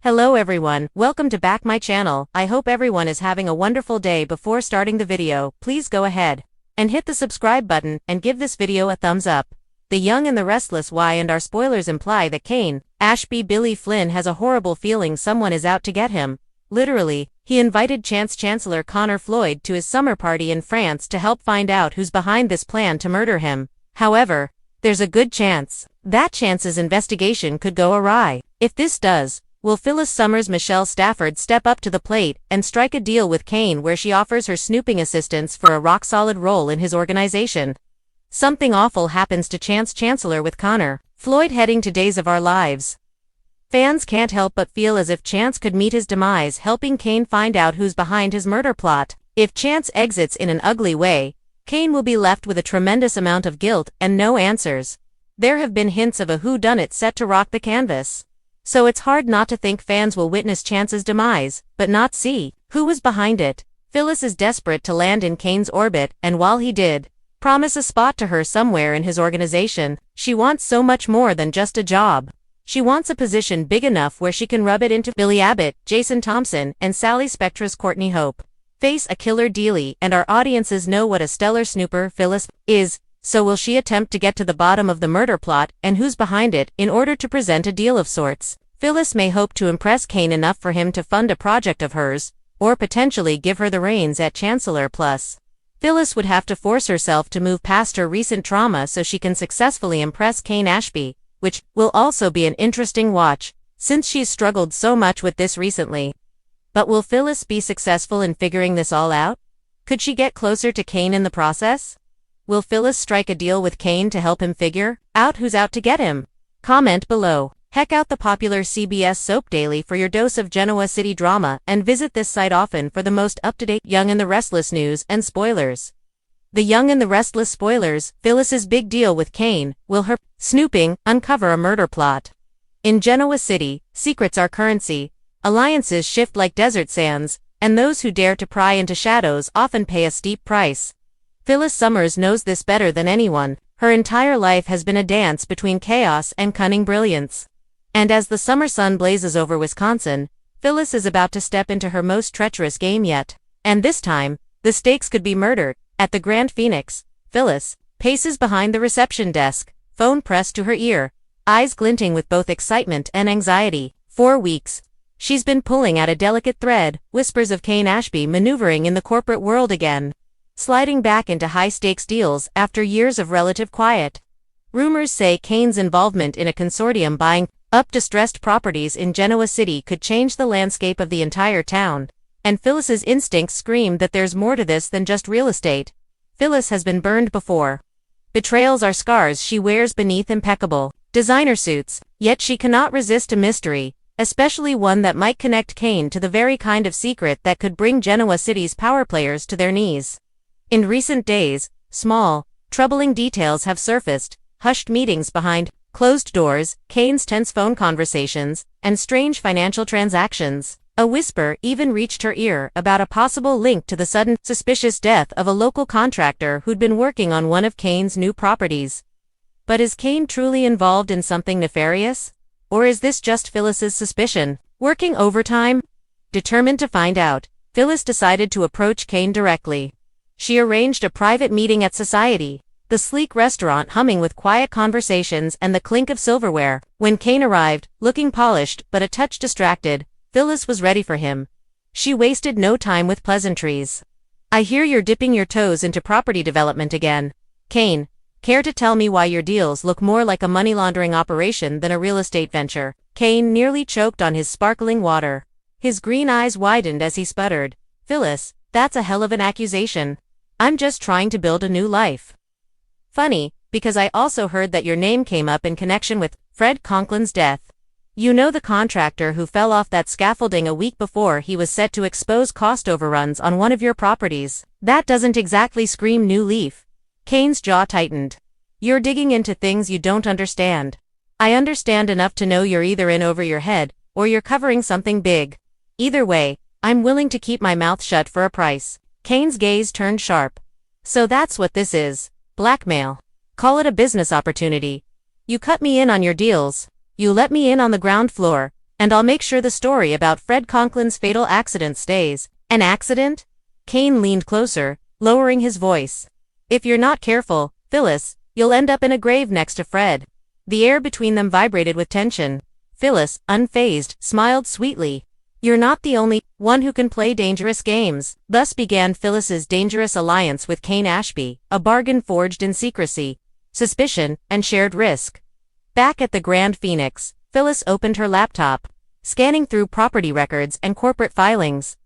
Hello everyone, welcome to back my channel. I hope everyone is having a wonderful day. Before starting the video, please go ahead and hit the subscribe button and give this video a thumbs up. The Young and the Restless Y and our spoilers imply that Kane, Ashby Billy Flynn has a horrible feeling someone is out to get him. Literally, he invited Chancellor Connor Floyd to his summer party in France to help find out who's behind this plan to murder him. However, there's a good chance that Chance's investigation could go awry. If this does, will Phyllis Summers Michelle Stafford step up to the plate and strike a deal with Kane where she offers her snooping assistance for a rock-solid role in his organization? Something awful happens to Chancellor with Connor Floyd heading to Days of Our Lives. Fans can't help but feel as if Chance could meet his demise helping Kane find out who's behind his murder plot. If Chance exits in an ugly way, Kane will be left with a tremendous amount of guilt and no answers. There have been hints of a whodunit set to rock the canvas. So it's hard not to think fans will witness Chance's demise, but not see who was behind it. Phyllis is desperate to land in Kane's orbit, and while he did promise a spot to her somewhere in his organization, she wants so much more than just a job. She wants a position big enough where she can rub it into Billy Abbott, Jason Thompson, and Sally Spectra's Courtney Hope. Face a killer dealie, and our audiences know what a stellar snooper Phyllis is. So will she attempt to get to the bottom of the murder plot and who's behind it in order to present a deal of sorts? Phyllis may hope to impress Kane enough for him to fund a project of hers, or potentially give her the reins at Chancellor. Plus, Phyllis would have to force herself to move past her recent trauma so she can successfully impress Kane Ashby, which will also be an interesting watch, since she's struggled so much with this recently. But will Phyllis be successful in figuring this all out? Could she get closer to Kane in the process? Will Phyllis strike a deal with Kane to help him figure out who's out to get him? Comment below. Check out the popular CBS soap daily for your dose of Genoa City drama and visit this site often for the most up-to-date Young and the Restless news and spoilers. The Young and the Restless spoilers: Phyllis's big deal with Kane, will her snooping uncover a murder plot? In Genoa City, secrets are currency, alliances shift like desert sands, and those who dare to pry into shadows often pay a steep price. Phyllis Summers knows this better than anyone. Her entire life has been a dance between chaos and cunning brilliance. And as the summer sun blazes over Wisconsin, Phyllis is about to step into her most treacherous game yet. And this time, the stakes could be murder. At the Grand Phoenix, Phyllis paces behind the reception desk, phone pressed to her ear, eyes glinting with both excitement and anxiety. 4 weeks. She's been pulling at a delicate thread, whispers of Kane Ashby maneuvering in the corporate world again, sliding back into high-stakes deals after years of relative quiet. Rumors say Kane's involvement in a consortium buying up distressed properties in Genoa City could change the landscape of the entire town, and Phyllis's instincts scream that there's more to this than just real estate. Phyllis has been burned before. Betrayals are scars she wears beneath impeccable designer suits, yet she cannot resist a mystery, especially one that might connect Kane to the very kind of secret that could bring Genoa City's power players to their knees. In recent days, small, troubling details have surfaced: hushed meetings behind closed doors, Kane's tense phone conversations, and strange financial transactions. A whisper even reached her ear about a possible link to the sudden, suspicious death of a local contractor who'd been working on one of Kane's new properties. But is Kane truly involved in something nefarious? Or is this just Phyllis's suspicion, working overtime? Determined to find out, Phyllis decided to approach Kane directly. She arranged a private meeting at Society, the sleek restaurant humming with quiet conversations and the clink of silverware. When Kane arrived, looking polished but a touch distracted, Phyllis was ready for him. She wasted no time with pleasantries. "I hear you're dipping your toes into property development again, Kane. Care to tell me why your deals look more like a money laundering operation than a real estate venture?" Kane nearly choked on his sparkling water. His green eyes widened as he sputtered, "Phyllis, that's a hell of an accusation. I'm just trying to build a new life." "Funny, because I also heard that your name came up in connection with Fred Conklin's death. You know, the contractor who fell off that scaffolding a week before he was set to expose cost overruns on one of your properties. That doesn't exactly scream new leaf." Kane's jaw tightened. "You're digging into things you don't understand. I understand enough to know you're either in over your head, or you're covering something big. Either way, I'm willing to keep my mouth shut for a price." Kane's gaze turned sharp. "So that's what this is. Blackmail. Call it a business opportunity. You cut me in on your deals. You let me in on the ground floor. and I'll make sure the story about Fred Conklin's fatal accident stays. An accident? Kane leaned closer, lowering his voice. If you're not careful, Phyllis, you'll end up in a grave next to Fred. The air between them vibrated with tension. Phyllis, unfazed, smiled sweetly. You're not the only one who can play dangerous games. Thus began Phyllis's dangerous alliance with Kane Ashby, a bargain forged in secrecy, suspicion, and shared risk. Back at the Grand Phoenix, Phyllis opened her laptop, scanning through property records and corporate filings.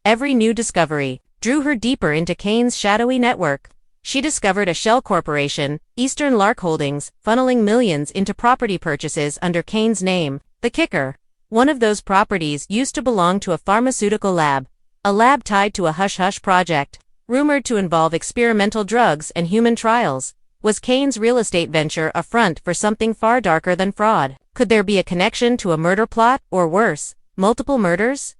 Every new discovery drew her deeper into Kane's shadowy network. She discovered a shell corporation, Eastern Lark Holdings, funneling millions into property purchases under Kane's name. The kicker: one of those properties used to belong to a pharmaceutical lab, a lab tied to a hush-hush project, rumored to involve experimental drugs and human trials. Was Kane's real estate venture a front for something far darker than fraud? Could there be a connection to a murder plot, or worse, multiple murders?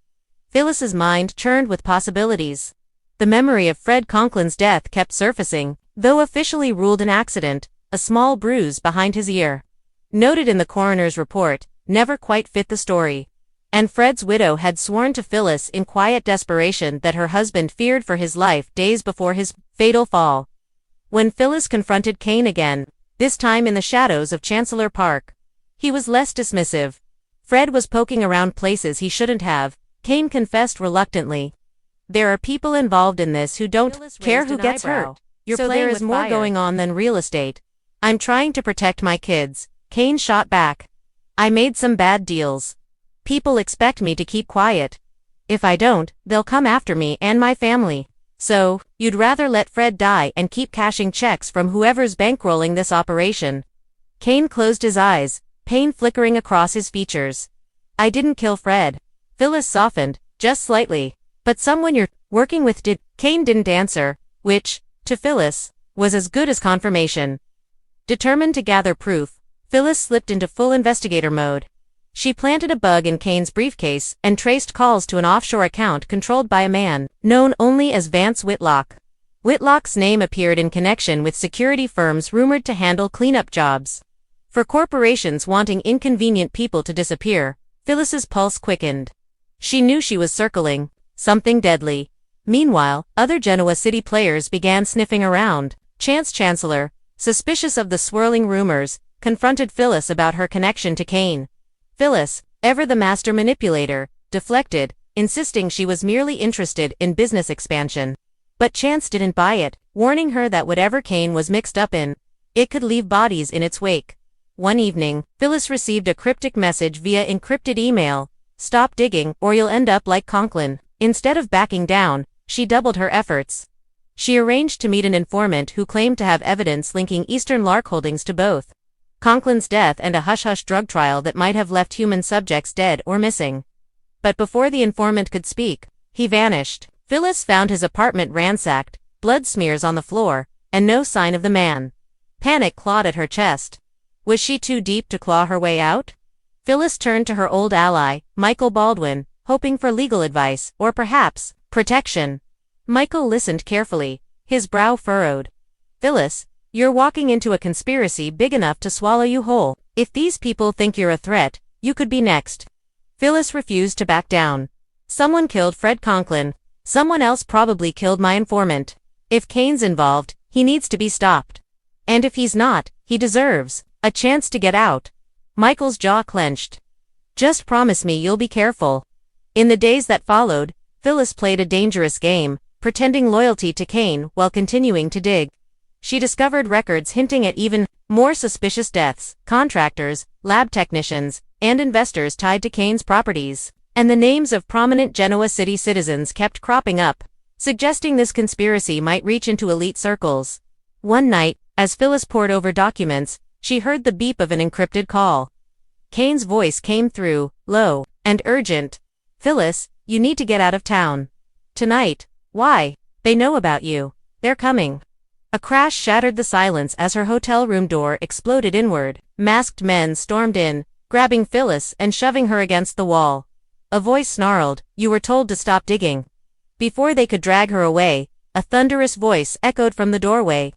Phyllis's mind churned with possibilities. The memory of Fred Conklin's death kept surfacing, though officially ruled an accident. A small bruise behind his ear, noted in the coroner's report, never quite fit the story. And Fred's widow had sworn to Phyllis in quiet desperation that her husband feared for his life days before his fatal fall. When Phyllis confronted Kane again, this time in the shadows of Chancellor Park, he was less dismissive. Fred was poking around places he shouldn't have, Kane confessed reluctantly. There are people involved in this who don't care who gets hurt. So there is more going on than real estate. I'm trying to protect my kids, Kane shot back. I made some bad deals. People expect me to keep quiet. If I don't, they'll come after me and my family. So, you'd rather let Fred die and keep cashing checks from whoever's bankrolling this operation? Kane closed his eyes, pain flickering across his features. I didn't kill Fred. Phyllis softened, just slightly. But someone you're working with did. Kane didn't answer, which, to Phyllis, was as good as confirmation. Determined to gather proof, Phyllis slipped into full investigator mode. She planted a bug in Kane's briefcase and traced calls to an offshore account controlled by a man known only as Vance Whitlock. Whitlock's name appeared in connection with security firms rumored to handle cleanup jobs for corporations wanting inconvenient people to disappear. Phyllis's pulse quickened. She knew she was circling something deadly. Meanwhile, other Genoa City players began sniffing around. Chancellor, suspicious of the swirling rumors, confronted Phyllis about her connection to Kane. Phyllis, ever the master manipulator, deflected, insisting she was merely interested in business expansion. But Chance didn't buy it, warning her that whatever Kane was mixed up in, it could leave bodies in its wake. One evening, Phyllis received a cryptic message via encrypted email: "Stop digging, or you'll end up like Conklin." Instead of backing down, she doubled her efforts. She arranged to meet an informant who claimed to have evidence linking Eastern Lark Holdings to both Conklin's death and a hush-hush drug trial that might have left human subjects dead or missing. But before the informant could speak, he vanished. Phyllis found his apartment ransacked, blood smears on the floor, and no sign of the man. Panic clawed at her chest. Was she too deep to claw her way out? Phyllis turned to her old ally, Michael Baldwin, hoping for legal advice, or perhaps, protection. Michael listened carefully, his brow furrowed. Phyllis, you're walking into a conspiracy big enough to swallow you whole. If these people think you're a threat, you could be next. Phyllis refused to back down. Someone killed Fred Conklin. Someone else probably killed my informant. If Kane's involved, he needs to be stopped. And if he's not, he deserves a chance to get out. Michael's jaw clenched. Just promise me you'll be careful. In the days that followed, Phyllis played a dangerous game, pretending loyalty to Kane while continuing to dig. She discovered records hinting at even more suspicious deaths, contractors, lab technicians, and investors tied to Kane's properties. And the names of prominent Genoa City citizens kept cropping up, suggesting this conspiracy might reach into elite circles. One night, as Phyllis pored over documents, she heard the beep of an encrypted call. Kane's voice came through, low and urgent. Phyllis, you need to get out of town. Tonight. Why? They know about you. They're coming. A crash shattered the silence as her hotel room door exploded inward. Masked men stormed in, grabbing Phyllis and shoving her against the wall. A voice snarled, "You were told to stop digging." Before they could drag her away, a thunderous voice echoed from the doorway.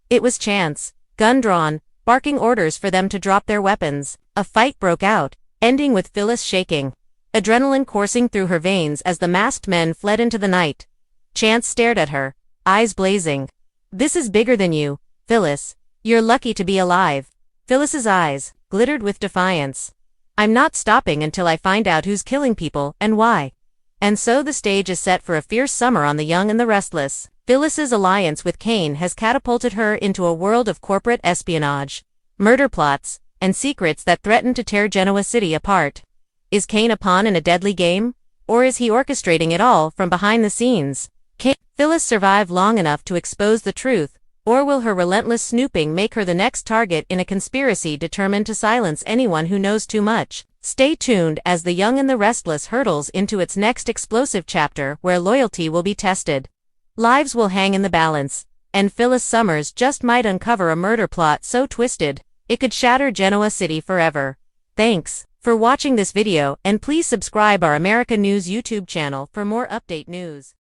It was Chance, gun drawn, barking orders for them to drop their weapons. A fight broke out, ending with Phyllis shaking, adrenaline coursing through her veins as the masked men fled into the night. Chance stared at her, eyes blazing. "This is bigger than you, Phyllis. You're lucky to be alive." Phyllis's eyes glittered with defiance. "I'm not stopping until I find out who's killing people and why." And so the stage is set for a fierce summer on The Young and the Restless. Phyllis's alliance with Kane has catapulted her into a world of corporate espionage, murder plots, and secrets that threaten to tear Genoa City apart. Is Kane a pawn in a deadly game? Or is he orchestrating it all from behind the scenes? Can Phyllis survive long enough to expose the truth, or will her relentless snooping make her the next target in a conspiracy determined to silence anyone who knows too much? Stay tuned as The Young and the Restless hurtles into its next explosive chapter where loyalty will be tested. Lives will hang in the balance, and Phyllis Summers just might uncover a murder plot so twisted, it could shatter Genoa City forever. Thanks for watching this video, and please subscribe our America News YouTube channel for more update news.